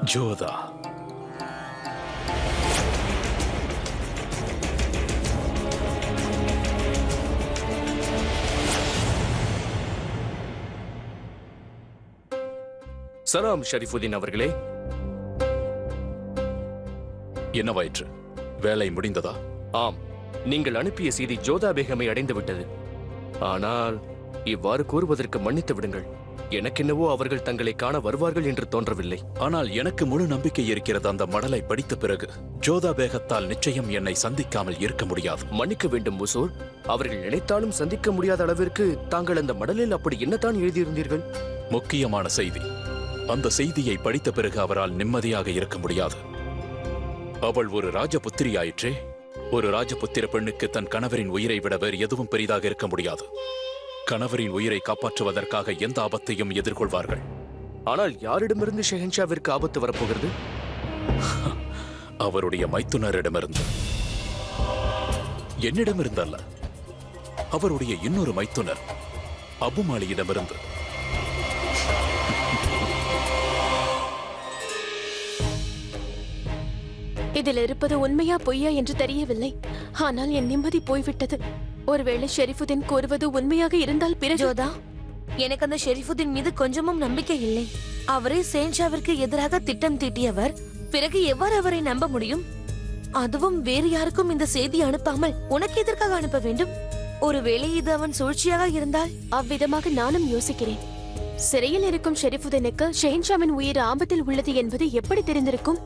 ஜோதா, சலாம் ஷரீஃபுதீன் அவர்களே. என்னவாயிற்று? வேலை முடிந்ததா? ஆம், நீங்கள் அனுப்பிய செய்தி ஜோதா பேகமை அடைந்து விட்டது. ஆனால் இவ்வாறு கூறுவதற்கு மன்னித்து விடுங்கள். எனக்கென்னவோ அவர்கள் தங்களை காண வருவார்கள் என்று தோன்றவில்லை. ஆனால் எனக்கு முழு நம்பிக்கை இருக்கிறது. அந்த மடலை படித்த பிறகு ஜோதா பேகத்தால் நிச்சயம் என்னை சந்திக்காமல் இருக்க முடியாது. மன்னிக்க வேண்டும் முசூர், அவர்கள் நினைத்தாலும் சந்திக்க முடியாத அளவிற்கு தாங்கள் அந்த மடலில் அப்படி என்னதான் எழுதியிருந்தீர்கள்? முக்கியமான செய்தி. அந்த செய்தியை படித்த பிறகு அவரால் நிம்மதியாக இருக்க முடியாது. அவள் ஒரு ராஜபுத்திரி ஆயிற்றே. ஒரு ராஜபுத்திர பெண்ணுக்கு தன் கணவரின் உயிரை விட வேறு எதுவும் பெரிதாக இருக்க முடியாது. கணவரின் உயிரை காப்பாற்றுவதற்காக எந்த ஆபத்தையும் எதிர்கொள்வார்கள். ஆனால் யாரிடமிருந்து ஷெஹன்ஷாவிற்கு ஆபத்து வரப்போகிறது? அவருடைய மைத்துனரிடமிருந்து. என்னிடமிருந்து அல்ல, அவருடைய இன்னொரு மைத்துனர் அபுமாலியிடமிருந்து. இதில் இருப்பது உண்மையா பொய்யா என்று தெரியவில்லை. ஆனால் என் நிம்மதி போய்விட்டது. ஒருவேளை ஷெரீஃபுதீன் கூறுவது உண்மையாக இருந்தால் பிறகு... ஜோதா, எனக்கு அந்த ஷெரீஃபுதீன் மீது கொஞ்சமும் நம்பிக்கை இல்லை. அவரே ஷெஹன்ஷாவிற்கு எதிராக திட்டம் தீட்டியவர். பிறகு எவ்வாறு அவரை நம்ப முடியும்? அதுவும் வேறு யாருக்கும் இந்த செய்தி அனுப்பாமல் உனக்கு எதற்காக அனுப்ப வேண்டும்? ஒருவேளை இது அவன் சூழ்ச்சியாக இருந்தால்? அவ்விதமாக நானும் யோசிக்கிறேன். சிறையில் இருக்கும் ஷெரீஃபுதீனுக்கு ஷெஹன்ஷாவின் உயிர் ஆபத்தில் உள்ளது என்பது எப்படி தெரிந்திருக்கும்?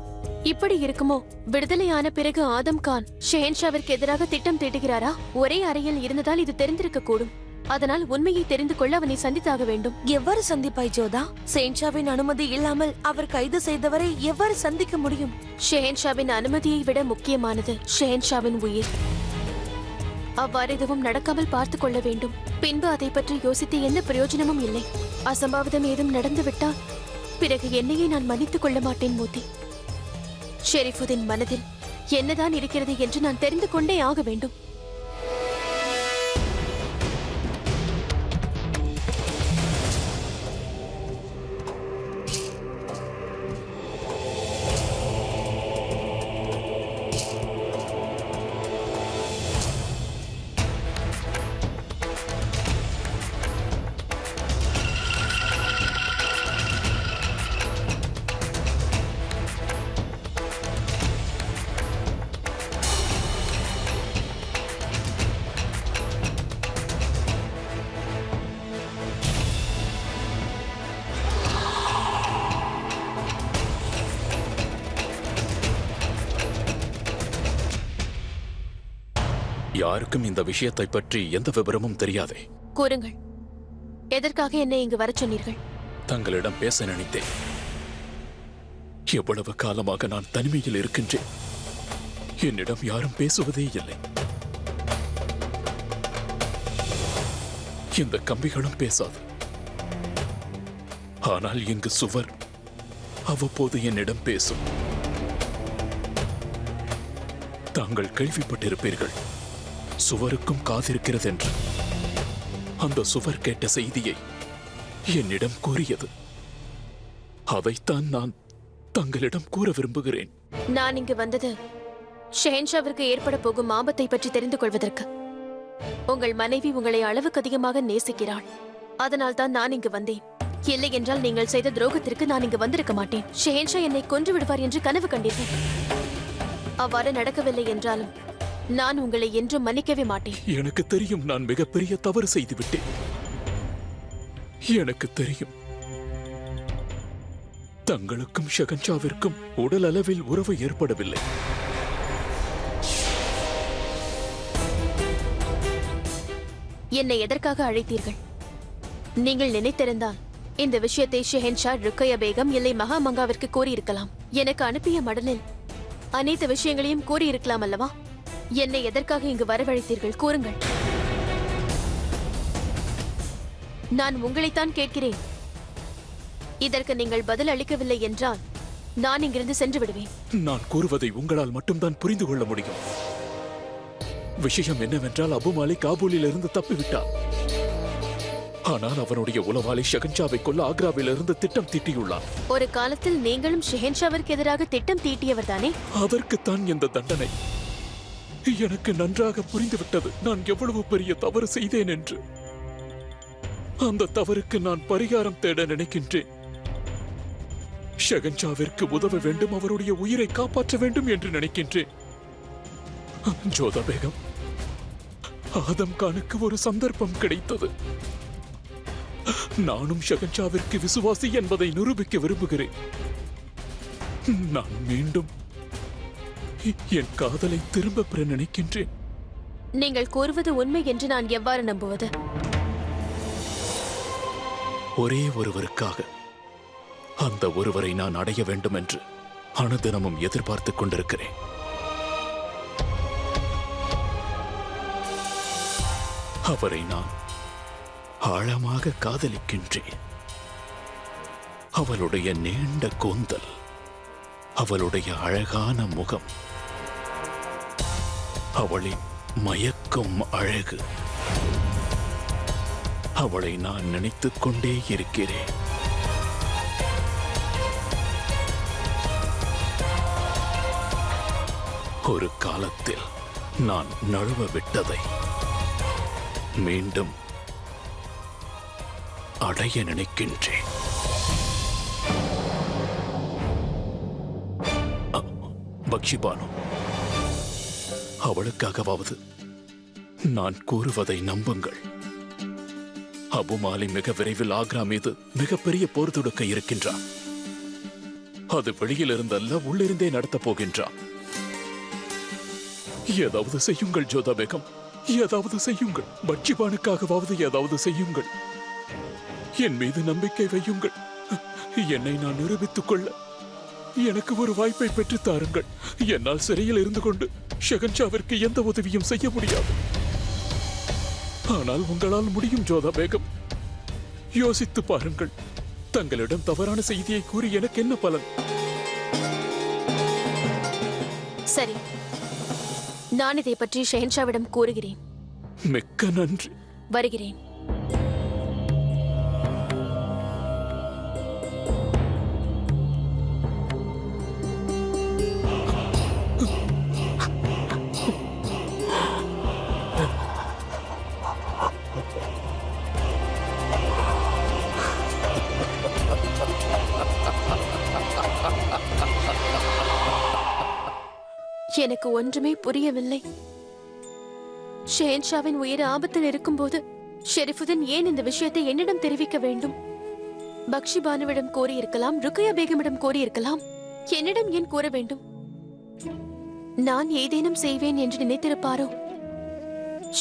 இப்படி இருக்குமோ? விடுதலையான பிறகு ஆதம் கான் ஷெஹன்ஷாவிற்கு எதிராக திட்டம் தீட்டுகிறாரா? ஒரே அறையில் இருந்ததால் இது தெரிந்திருக்க கூடும். அதனால் உண்மையை தெரிந்து கொள்ள அவனை சந்தித்தாக வேண்டும். எவ்வாறு சந்திப்பாய் ஜோதா? ஷெஹன்ஷாவின் அனுமதி இல்லாமல் அவர் கைது செய்தவரை எவ்வாறு சந்திக்க முடியும்? ஷெஹன்ஷாவின் அனுமதியை விட முக்கியமானது ஷெஹன்ஷாவின் உயிர். அவ்வாறு எதுவும் நடக்காமல் பார்த்துக் கொள்ள வேண்டும். பின்பு அதை பற்றி யோசித்து எந்த பிரயோஜனமும் இல்லை. அசம்பாவிதம் ஏதும் நடந்துவிட்டால் பிறகு என்னையே நான் மன்னித்துக் கொள்ள மாட்டேன் மோதி. ஷெரீஃபுதீன் மனதில் என்னதான் இருக்கிறது என்று நான் தெரிந்து கொண்டே ஆக வேண்டும். யாருக்கும் இந்த விஷயத்தை பற்றி எந்த விவரமும் தெரியாதே. கூறுங்கள், எதற்காக என்னை இங்கு வரச் சொன்னீர்கள்? தங்களிடம் பேச நினைத்தேன். எவ்வளவு காலமாக நான் தனிமையில் இருக்கின்றேன். என்னிடம் யாரும் பேசுவதே இல்லை. இந்த கம்பிகளும் பேசாது. ஆனால் இங்கு சுவர் அவ்வப்போது என்னிடம் பேசும். தாங்கள் கேள்விப்பட்டிருப்பீர்கள், சுவருக்கும் காதிருக்கிறது என்று. அந்த சுவர் கேட்ட செய்தியை என்னிடம் கூறியது. அதைத்தான் நான் தங்களிடம் கூற விரும்புகிறேன். நான் இங்கு வந்தது ஷெஹன்ஷாவிற்கு ஏற்பட போகும் ஆபத்தை பற்றி தெரிந்து கொள்வதற்கு. உங்கள் மனைவி உங்களை அளவுக்கு அதிகமாக நேசிக்கிறாள். அதனால் தான் நான் இங்கு வந்தேன். இல்லை என்றால் நீங்கள் செய்த துரோகத்திற்கு நான் இங்கு வந்திருக்க மாட்டேன். ஷெஹன்ஷா என்னை கொன்று விடுவார் என்று கனவு கண்டீர்கள். அவ்வாறு நடக்கவில்லை என்றாலும் நான் உங்களை என்றும் மன்னிக்கவே மாட்டேன். எனக்கு தெரியும், நான் மிகப்பெரிய தவறு செய்துவிட்டேன். எனக்கு தெரியும். தங்களுக்கும் ஷெஹன்ஷாவிற்கும் உடல் அளவில் உறவு ஏற்படவில்லை. என்னை எதற்காக அழைத்தீர்கள்? நீங்கள் நினைத்திருந்தால் இந்த விஷயத்தை ஷெஹன்ஷா, ருக்கையா பேகம் இல்லை மகாமங்காவிற்கு கூறியிருக்கலாம். எனக்கு அனுப்பிய மடலில் அனைத்து விஷயங்களையும் கூறியிருக்கலாம் அல்லவா? என்னை எதற்காக இங்கு வரவழைத்தீர்கள்? கூறுங்கள். நான் உங்களைத்தான் கேட்கிறேன். இதற்கு நீங்கள் பதில் அளிக்கவில்லை என்றால் நான் இங்கிருந்து சென்று விடுவேன். நான் கூறுவதை உங்களால் மட்டும்தான் புரிந்து கொள்ள முடியும். விஷயம் என்னவென்றால், அபுமாலி காபூலில் இருந்து தப்பிவிட்டார். ஆனால் அவனுடைய உளவாளி ஷகன்ஷாவை கொல்ல ஆக்ராவிலிருந்து திட்டம் தீட்டியுள்ளான். ஒரு காலத்தில் நீங்களும் ஷெஹன்ஷாவிற்கு எதிராக திட்டம் தீட்டியவர் தானே? அதற்குத்தான் இந்த தண்டனை. எனக்கு நன்றாக புரிந்துவிட்டது நான் எவ்வளவு பெரிய தவறு செய்தேன் என்று. அந்த தவறுக்கு நான் பரிகாரம் தேட நினைக்கின்றேன். ஷகன்ஷாவிற்கு உதவ வேண்டும், அவருடைய உயிரை காப்பாற்ற வேண்டும் என்று நினைக்கின்றேன். ஜோதா பேகம், ஆதம் கானுக்கு ஒரு சந்தர்ப்பம் கிடைத்தது. நானும் ஷகன்ஷாவிற்கு விசுவாசி என்பதை நிரூபிக்க விரும்புகிறேன். நான் மீண்டும் என் காதலை திரும்ப பெற நினைக்கின்றேன். நீங்கள் கூறுவது உண்மை என்று நான் எவ்வாறு நம்புவது? ஒரே ஒருவருக்காக, அந்த ஒருவரை நான் அடைய வேண்டும் என்று அனுதினமும் எதிர்பார்த்துக் கொண்டிருக்கிறேன். அவரை நான் ஆழமாக காதலிக்கின்றேன். அவளுடைய நீண்ட கூந்தல், அவளுடைய அழகான முகம், அவளின் மயக்கும் அழகு, அவளை நான் நினைத்துக் கொண்டே இருக்கிறேன். ஒரு காலத்தில் நான் நழுவ விட்டதை மீண்டும் அடைய நினைக்கின்றேன். பக்ஷிபானு, அவளுக்காகவாவது நான் கூறுவதை நம்புங்கள். அபுமாலி மிக விரைவில் ஆக்ரா மீது மிகப்பெரிய போர் தொடுக்க இருக்கின்றான். அது வெளியிலிருந்தல்ல, உள்ளிருந்தே நடத்தப் போகின்றான். ஏதாவது செய்யுங்கள் ஜோதா பேகம், ஏதாவது செய்யுங்கள். பக்ஷிபானுக்காகவாவது ஏதாவது செய்யுங்கள். என் மீது நம்பிக்கை வையுங்கள். என்னை நான் நிரூபித்துக் கொள்ள எனக்கு ஒரு வாய்ப்பை பெற்றுத் தாருங்கள். என்னால் சிறையில் இருந்து கொண்டு ஷகன்ஷாவிற்கு எந்த உதவியும் செய்ய முடியாது. ஆனால் உங்களால் முடியும் ஜோதா பேகம். யோசித்து பாருங்கள். தங்களிடம் தவறான செய்தியை கூறி எனக்கு என்ன பலன்? சரி, நான் இதை பற்றி ஷெஹன்ஷாவிடம் கூறுகிறேன். மிக்க நன்றி. வருகிறேன். எனக்கு ஒன்றுமே புரியவில்லை. ஷெஹன்ஷாவின் உயிர் ஆபத்தில் இருக்கும்போது ஷெரீஃபுதீன் ஏன் இந்த விஷயத்தை என்னிடம் தெரிவிக்க வேண்டும்? பக்ஷிபானுவிடம் கோரியிருக்கலாம், ருக்கையா பேகமிடம் கோரியிருக்கலாம். என்னிடம் ஏன் கூற வேண்டும்? நான் ஏதேனும் செய்வேன் என்று நினைத்திருப்பாரோ?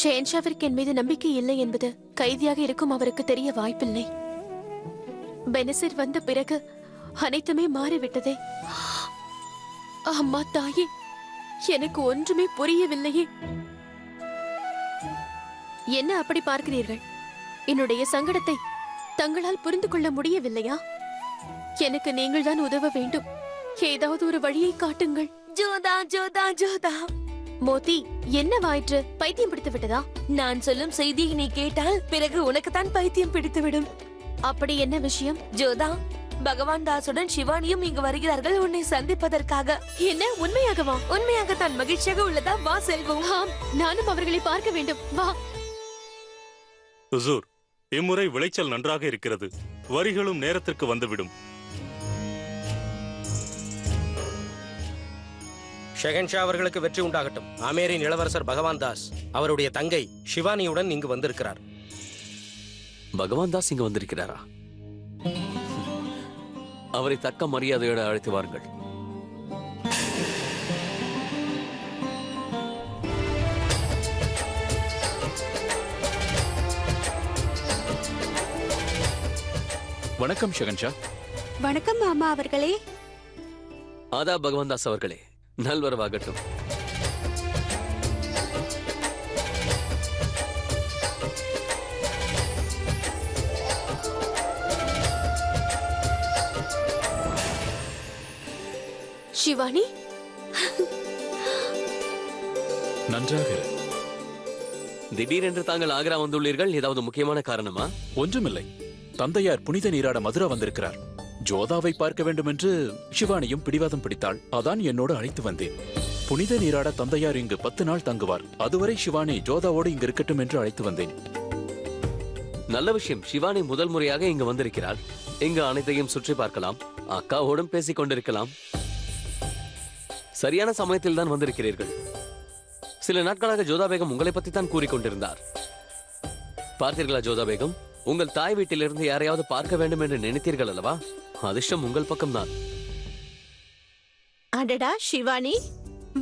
ஷெஹன்ஷாவிற்கு என் மீது நம்பிக்கை இல்லை என்பது கைதியாக இருக்கும் அவருக்கு தெரிய வாய்ப்பில்லை. பெனசிர் வந்த பிறகு அனைத்துமே மாறிவிட்டதே. அம்மா தாயே, எனக்கு ஒன்றுமே புரியவில்லையே. என்ன அப்படி பார்க்கிறீர்கள்? என்னுடைய சங்கடத்தை தங்களால் புரிந்து கொள்ள முடியவில்லையா? எனக்கு நீங்கள் தான் உதவ வேண்டும். ஏதாவது ஒரு வழியை காட்டுங்கள். ஜோதா ஜோதா ஜோதா. மோதி, என்னவாயிற்று? பைத்தியம் பிடித்து விட்டதா? நான் சொல்லும் செய்தியை நீ கேட்டால் பிறகு உனக்கு தான் பைத்தியம் பிடித்துவிடும். அப்படி என்ன விஷயம்? ஜோதா, பகவான் தாசுடன் சிவானியும் இங்கு வருகிறார்கள் உன்னை சந்திப்பதற்காக. என்ன, உண்மையாகவா? உண்மையாகத்தான். மகிழ்ச்சியாக உள்ளதா? வா செல்வோம். ஆம், நானும் அவர்களை பார்க்க வேண்டும். வா. ஹுசூர், இம்முறை விளைச்சல் நன்றாக இருக்கிறது. வரிகளும் நேரத்திற்கு வந்துவிடும். ஷெஹன்ஷா அவர்களுக்கு வெற்றி உண்டாகட்டும். ஆமேரின் இளவரசர் பகவான் தாஸ் அவருடைய தங்கை சிவானியுடன் இங்கு வந்திருக்கிறார். பகவான் தாஸ் இங்கு வந்திருக்கிறாரா? அவரை தக்க மரியாதையோடு அழைத்து வாருங்கள். வணக்கம் ஷகன்ஷா. வணக்கம் மாமா அவர்களே. ஆதா பகவான் தாஸ் அவர்களே, நல்வரவாகட்டும். சிவானி, நன்றாக இரு. திடீரென்று தாங்கள் ஆக்ரா வந்துள்ளீர்கள், ஏதாவது முக்கியமான காரணமா? ஒன்றுமில்லை. தந்தையார் புனித நீராட மதுரா வந்திருக்கிறார். ஜோதாவை பார்க்க வேண்டும் என்று சிவானியும் பிடிவாதம் பிடித்தாள். அதான் என்னோடு அழைத்து வந்தேன். புனித நீராட தந்தையார் இங்கு 10 நாள் தங்குவார். அதுவரை சிவானி ஜோதாவோடு இங்கு இருக்கட்டும் என்று அழைத்து வந்தேன். நல்ல விஷயம். சிவானி முதல் முறையாக இங்கு வந்திருக்கிறாள். இங்கு அனைத்தையும் சுற்றி பார்க்கலாம், அக்காவோடும் பேசிக் கொண்டிருக்கலாம். சரியான சமயத்தில் தான் வந்திருக்கிறீர்கள். சில நாட்களாக ஜோதா பேகம் உங்களை பத்தி தான் கூறிக்கொண்டிருந்தார். பார்த்தீர்களா ஜோதா பேகம்? உங்கள் தாய் வீட்டிலிருந்து யாரையாவது பார்க்க வேண்டும் என்று நினைத்தீர்கள் அல்லவா? அதிர்ஷ்டம் உங்கள் பக்கம்தான். அடடா சிவானி,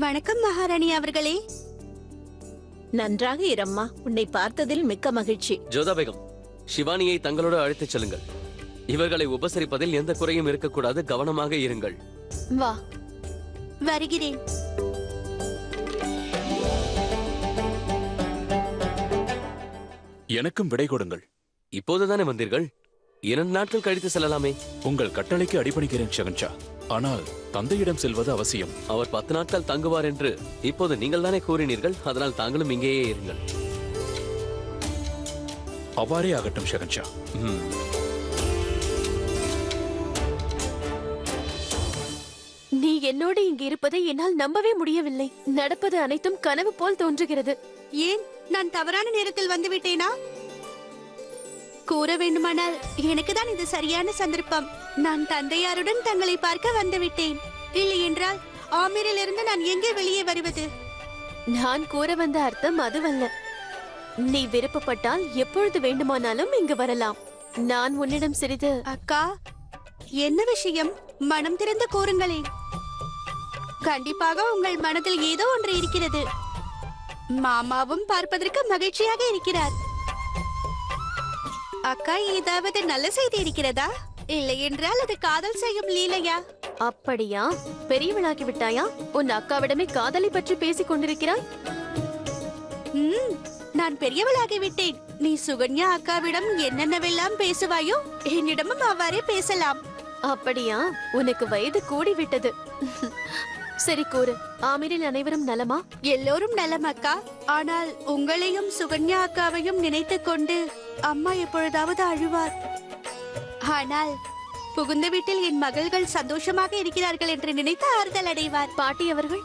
வணக்கம் மகாராணி அவர்களே. நன்றாக இரம்மா, உன்னை பார்த்ததில் மிக்க மகிழ்ச்சி. ஜோதா பேகம், சிவானியை தங்களோடு அழைத்துச் செல்லுங்கள். இவர்களை உபசரிப்பதில் எந்த குறையும் இருக்கக்கூடாது, கவனமாக இருங்கள். வா. வருகிறேன். எனக்கும் விடை கொடுங்கள். இப்போதுதானே வந்தீர்கள், 2 நாட்கள் கழித்து செல்லலாமே. உங்கள் கட்டளைக்கு அடிபணிக்கிறேன் ஷகன்ஷா. ஆனால் தந்தையிடம் செல்வது அவசியம். அவர் 10 நாட்கள் தங்குவார் என்று இப்போது நீங்கள் தானே கூறினீர்கள், அதனால் தாங்களும் இங்கேயே இருங்கள். அவ்வாறே ஆகட்டும் ஷகன்ஷா. நீ என்னோடு இங்கு இருப்பதை என்னால் நம்பவே முடியவில்லை. நடப்பது அனைத்தும் கனவு போல் தோன்றுகிறது. ஏன், நான் தவறான நேரத்தில் வந்துவிட்டேனா? கூற வேண்டுமானால் எனக்கு தான் இது சரியான சந்தர்ப்பம். நான் தந்தையாருடன் தங்களை பார்க்க வந்துவிட்டேன். இல்லை என்றால் ஆமீரிலிருந்து நான் எங்கே வெளியே வருவது? நான் கூற வந்த அர்த்தம் அதுவல்ல. நீ விருப்பப்பட்டால் எப்பொழுது வேண்டுமானாலும் இங்கு வரலாம். நான் உன்னிடம் சிறிது... அக்கா, என்ன விஷயம்? மனம் திறந்து கூறுங்களேன். கண்டிப்பாக உங்கள் மனதில் ஏதோ ஒன்று இருக்கிறது. மாமாவும் பார்ப்பதற்கு மகிழ்ச்சியாக இருக்கிறார். அக்கா, ஏதாவது நல்ல செய்தி இருக்கிறதா? இல்லை என்றால் அது காதல் செய்யும் லீலையா? அப்படியா? பெரியவளாகி விட்டாயா? உன் அக்காவிடமே காதலை பற்றி பேசிக் கொண்டிருக்கிறாய். நான் பெரியவளாகி விட்டேன். நீ சுகன்யா அக்காவிடம் என்னென்னவெல்லாம் பேசுவாயோ, என்னிடமும் அவ்வாறே பேசலாம். அப்படியா? உனக்கு வயது கூடிவிட்டது. சரி கூறு, ஆமீரில் அனைவரும் நலமா? எல்லோரும் நலம் அக்கா. ஆனால் உங்களையும் சுகன்யா அக்காவையும் நினைத்துக் கொண்டு அம்மா எப்பொழுதாவது அழுவார். ஆனால் புகுந்த வீட்டில் என் மகள்கள் சந்தோஷமாக இருக்கிறார்கள் என்று நினைத்து ஆறுதல் அடைவார். பாட்டி அவர்கள்?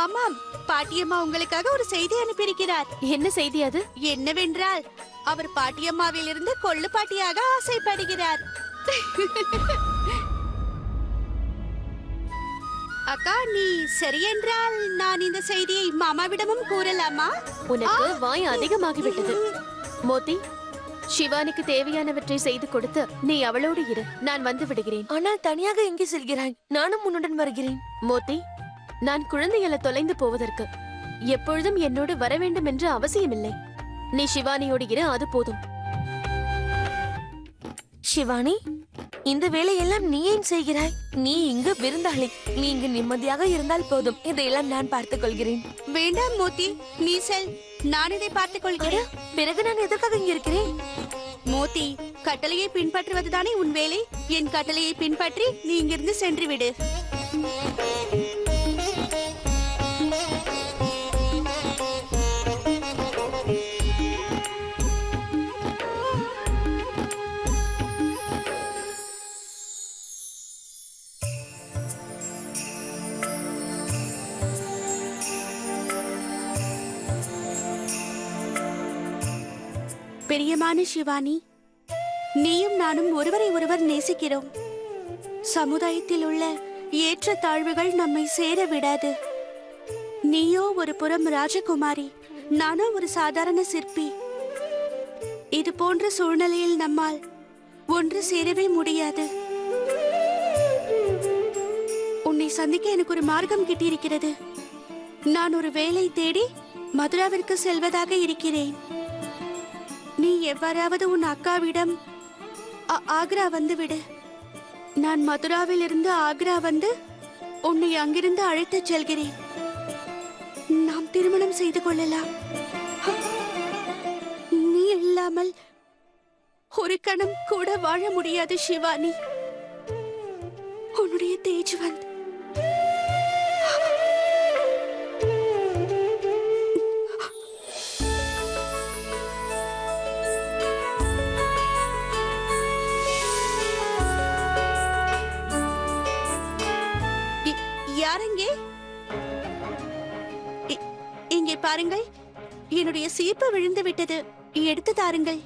ஆமாம், பாட்டியம்மா உங்களுக்காக ஒரு செய்தி அனுப்பியிருக்கிறார். என்ன செய்தி அது? என்னவென்றால், அவர் பாட்டியம்மாவிலிருந்து கொள்ளு பாட்டியாக ஆசைப்படுகிறார். அக்கா, நீ சரியென்றால் நான் இந்த செய்தியை மாமாவிடமும் கூறலாமா? உனக்கு வாய் அதிகமாகிவிட்டது. மோதி, சிவானிக்கு தேவையானவற்றை செய்து கொடுத்து நீ அவளோடு இரு. நான் வந்து விடுகிறேன். ஆனால் தனியாக எங்கே செல்கிறாய்? நானும் உன்னுடன் வருகிறேன். மோதி, நான் குழந்தைகளை தொலைந்து போவதற்கு எப்பொழுதும் என்னோடு வர வேண்டும் என்ற அவசியமில்லை. நீ சிவானியோடு இரு, அது போதும். சிவானி, இந்த வேலையெல்லாம் நீ ஏன் செய்கிறாய்? நீ இங்கு விருந்தாளி. நீ இங்கு நிம்மதியாக இருந்தால் போதும். இதையெல்லாம் நான் பார்த்துக் கொள்கிறேன். வேண்டாம் மோதி, நீ செல். நான் இதை பார்த்துக் கொள்கிறேன். பிறகு நான் எதற்காக இங்க இருக்கிறேன்? மோதி, கட்டளையை பின்பற்றுவதுதானே உன் வேலை. என் கட்டளையை பின்பற்றி நீ இங்கிருந்து சென்று விடு. பிரியமான சிவானி, நீயும் நானும் ஒருவரை ஒருவர் நேசிக்கிறோம். சமுதாயத்தில் உள்ள ஏற்ற தாழ்வுகள் நம்மை சேர விடாது. நீயோ ஒரு புறம் ராஜகுமாரி, நானோ ஒரு சாதாரண சிற்பி. இது போன்ற சூழ்நிலையில் நம்மால் ஒன்று சேரவே முடியாது. உன்னை சந்திக்க எனக்கு ஒரு மார்க்கம் கிட்டியிருக்கிறது. நான் ஒரு வேலை தேடி மதுராவிற்கு செல்வதாக இருக்கிறேன். நீ எவ்வாறாவது உன் அக்காவிடம் ஆக்ரா வந்துவிடு. நான் மதுராவில் இருந்து ஆக்ரா வந்து உன்னை அங்கிருந்து அழைத்துச் செல்கிறேன். நாம் திருமணம் செய்து கொள்ளலாம். நீ இல்லாமல் ஒரு கணம் கூட வாழ முடியாது சிவானி. உன்னுடைய தேஜ்வந்த். பாருங்கள், என்னுடைய சீப்பு விழுந்து விட்டது. எடுத்து தாருங்கள்.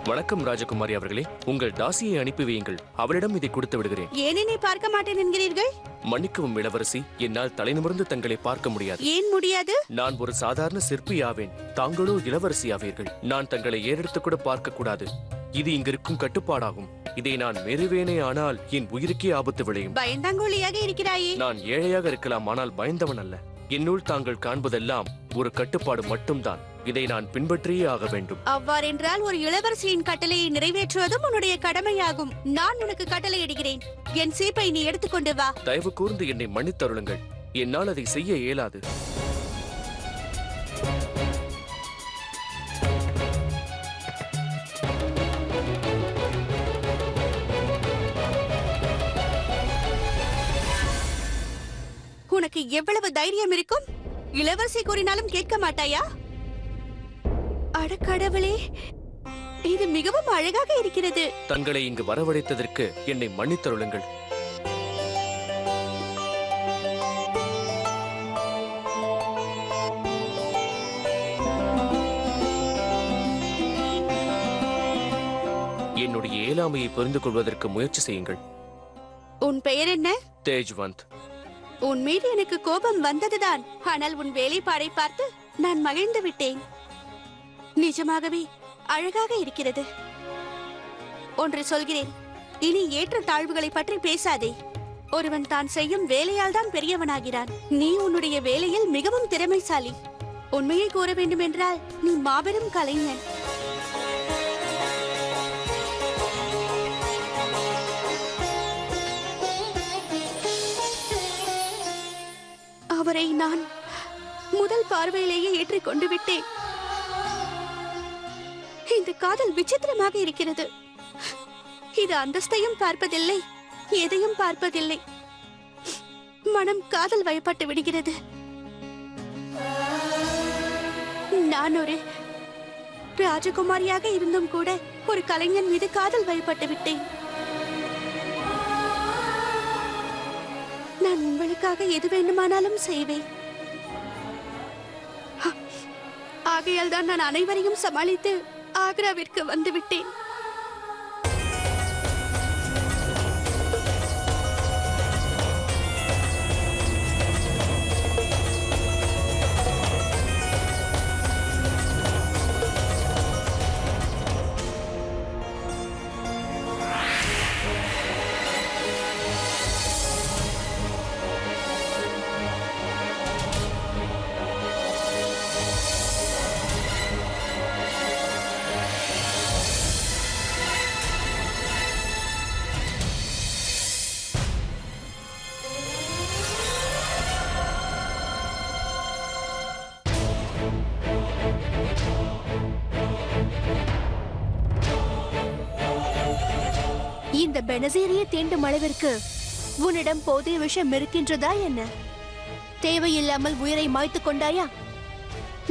வணக்கம் ராஜகுமாரி அவர்களே, உங்கள் தாசியை அனுப்பி வையுங்கள். அவளிடம் இதை கொடுத்து விடுகிறேன். ஏன் என்னை பார்க்க மாட்டேன் என்கிறீர்கள்? மன்னிக்கவும் இளவரசி, என்னால் தலைநிமிர்ந்து தங்களை பார்க்க முடியாது. ஏன் முடியாது? நான் ஒரு சாதாரண சிற்பி ஆவேன், தாங்களோ இளவரசி ஆவீர்கள். நான் தங்களை ஏறெடுத்து கூட பார்க்க கூடாது. இது இங்கிருக்கும் கட்டுப்பாடாகும். இதை நான் மீறுவேனே ஆனால் என் உயிருக்கே ஆபத்து விளையும். பயந்தாங்கோலியாக இருக்கிறாயே. நான் ஏழையாக இருக்கலாம், ஆனால் பயந்தவன் அல்ல. என்னுள் தாங்கள் காண்பதெல்லாம் ஒரு கட்டுப்பாடு மட்டும்தான். இதை நான் பின்பற்றியே ஆக வேண்டும். அவ்வாறென்றால் ஒரு இளவரசியின் கட்டளையை நிறைவேற்றுவதும் உன்னுடைய கடமையாகும். நான் உனக்கு கட்டளை இடுகிறேன். என் சீப்பை நீ எடுத்துக்கொண்டு வா. தயவு கூர்ந்து என்னை மன்னித்தருளுங்கள். என்னால் அதை செய்ய இயலாது. உனக்கு எவ்வளவு தைரியம் இருக்கும்? இளவரசி கூறினாலும் கேட்க மாட்டாயா? அடக்கடவுளே, இது மிகவும் அழகாக இருக்கிறது. தங்களை இங்கு வரவழைத்ததற்கு என்னை மன்னித்தருளுங்கள். என்னுடைய இயலாமையை புரிந்து கொள்வதற்கு முயற்சி செய்யுங்கள். உன் பெயர் என்ன? தேஜ்வந்த். உன் மீது எனக்கு கோபம் வந்ததுதான். ஆனால் உன் வேலைப்பாடை பார்த்து நான் மகிழ்ந்து விட்டேன். நிஜமாகவே அழகாக இருக்கிறது. ஒன்று சொல்கிறேன், இனி ஏற்ற தாழ்வுகளை பற்றி பேசாதே. ஒருவன் தான் செய்யும் வேலையால் தான் பெரியவனாகிறான். நீ உன்னுடைய வேலையில் மிகவும் திறமைசாலி. உண்மையை கூற வேண்டுமென்றால் நீ மாபெரும் கலைஞன். அவரை நான் முதல் பார்வையிலேயே ஏற்றிக்கொண்டு விட்டேன். இந்த காதல் விசித்திரமாக இருக்கிறது. இது அந்தஸ்தையும் பார்ப்பதில்லை, எதையும் பார்ப்பதில்லை. மனம் காதல் வயப்பட்டு விடுகிறது. நான் ஒரு ராஜகுமாரியாக இருந்தும் கூட ஒரு கலைஞன் மீது காதல் வயப்பட்டு விட்டேன். நான் உங்களுக்காக எது வேண்டுமானாலும் செய்வேன். ஆகையால் தான் நான் அனைவரையும் சமாளித்து ஆக்ராவிற்கு வந்துவிட்டேன். இந்த பெனசீரியை தீண்டும் அளவிற்கு உன்னிடம் போதிய விஷயம் இருக்கின்றதா என்ன? தேவையில்லாமல் உயிரை மாய்த்து கொண்டாயா?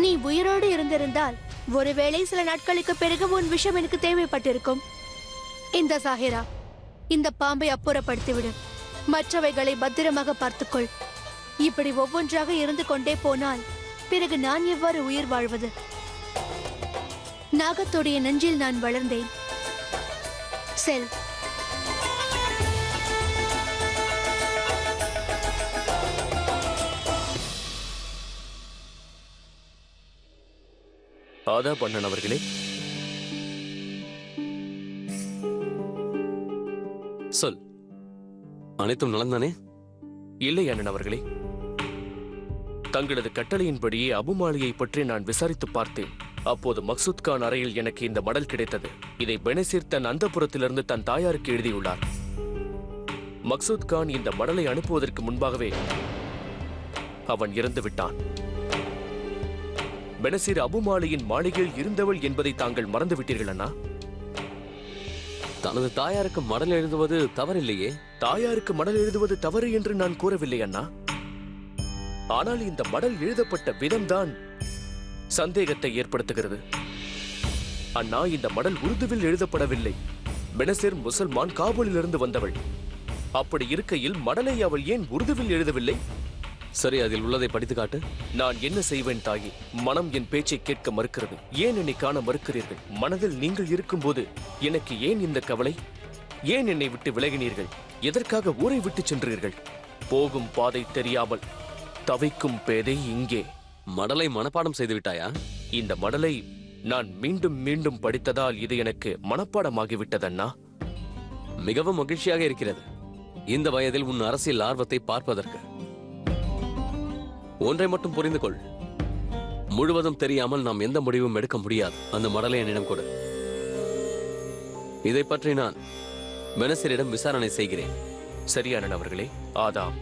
நீ உயிரோடு இருந்திருந்தால் ஒருவேளை சில நாட்களுக்கு பிறகு உன் விஷயம் எனக்கு தேவைப்பட்டிருக்கும். இந்த சாஹிரா, இந்த பாம்பை அப்புறப்படுத்திவிடு. மற்றவைகளை பத்திரமாக பார்த்துக்கொள். இப்படி ஒவ்வொன்றாக இருந்து கொண்டே போனால் பிறகு நான் எவ்வாறு உயிர் வாழ்வது? நாகத்துடைய நெஞ்சில் நான் வளர்ந்தேன். செல். ஆதாப் அண்ணன் அவர்களே. சொல். அனைத்தும் நலந்தானே? இல்லை அண்ணன் அவர்களே. தங்களது கட்டளையின்படியே அபுமாலியை பற்றி நான் விசாரித்து பார்த்தேன். அப்போது மக்சூத் கான் அறையில் எனக்கு இந்த மடல் கிடைத்தது. இதை பெனசீர் தன் அந்தப்புறத்திலிருந்து தன் தாயாருக்கு எழுதியுள்ளார். மக்சூத் கான் இந்த மடலை அனுப்புவதற்கு முன்பாகவே அவன் இறந்து விட்டான். பெனசீர் அபுமாலியின் மாளிகையில் இருந்தவள் என்பதை தாங்கள் மறந்து விட்டீர்கள் அண்ணா. தனது தாயாருக்கு மடல் எழுதுவது தவறில்லையே. தாயாருக்கு மடல் எழுதுவது தவறு என்று நான் கூறவில்லை அண்ணா. ஆனால் இந்த மடல் எழுதப்பட்ட விதம்தான் சந்தேகத்தை ஏற்படுத்துகிறது. அண்ணா, இந்த மடல் உருதுவில் எழுதப்படவில்லை. பெனசீர் முசல்மான், காபூலிலிருந்து வந்தவள். அப்படி இருக்கையில் மடலை அவள் ஏன் உருதுவில் எழுதவில்லை? சரி, அதில் உள்ளதை படித்து காட்டு. நான் என்ன செய்வேன் தாயே? மனம் என் பேச்சை கேட்க மறுக்கிறது. ஏன் என்னை காண மறுக்கிறீர்கள்? மனதில் நீங்கள் இருக்கும்போது எனக்கு ஏன் இந்த கவலை? ஏன் என்னை விட்டு விலகினீர்கள்? எதற்காக ஊரை விட்டு சென்றீர்கள்? போகும் பாதை தெரியாமல் தவிக்கும் பேதை இங்கே. மடலை மனப்பாடம் செய்து விட்டாயா? இந்த மடலை நான் மீண்டும் மீண்டும் படித்ததால் இது எனக்கு மனப்பாடமாகிவிட்டதண்ணா. மிகவும் மகிழ்ச்சியாக இருக்கிறது இந்த வயதில் உன் அரசியல் ஆர்வத்தை பார்ப்பதற்கு. ஒன்றை மட்டும் புரிந்து கொள், முழுவதும் தெரியாமல் நாம் எந்த முடிவும் எடுக்க முடியாது. அந்த மடலை என்னிடம் கொடு. இதை பற்றி நான் பெனசிரிடம் விசாரணை செய்கிறேன். சரியான அவர்களே. ஆதாம்.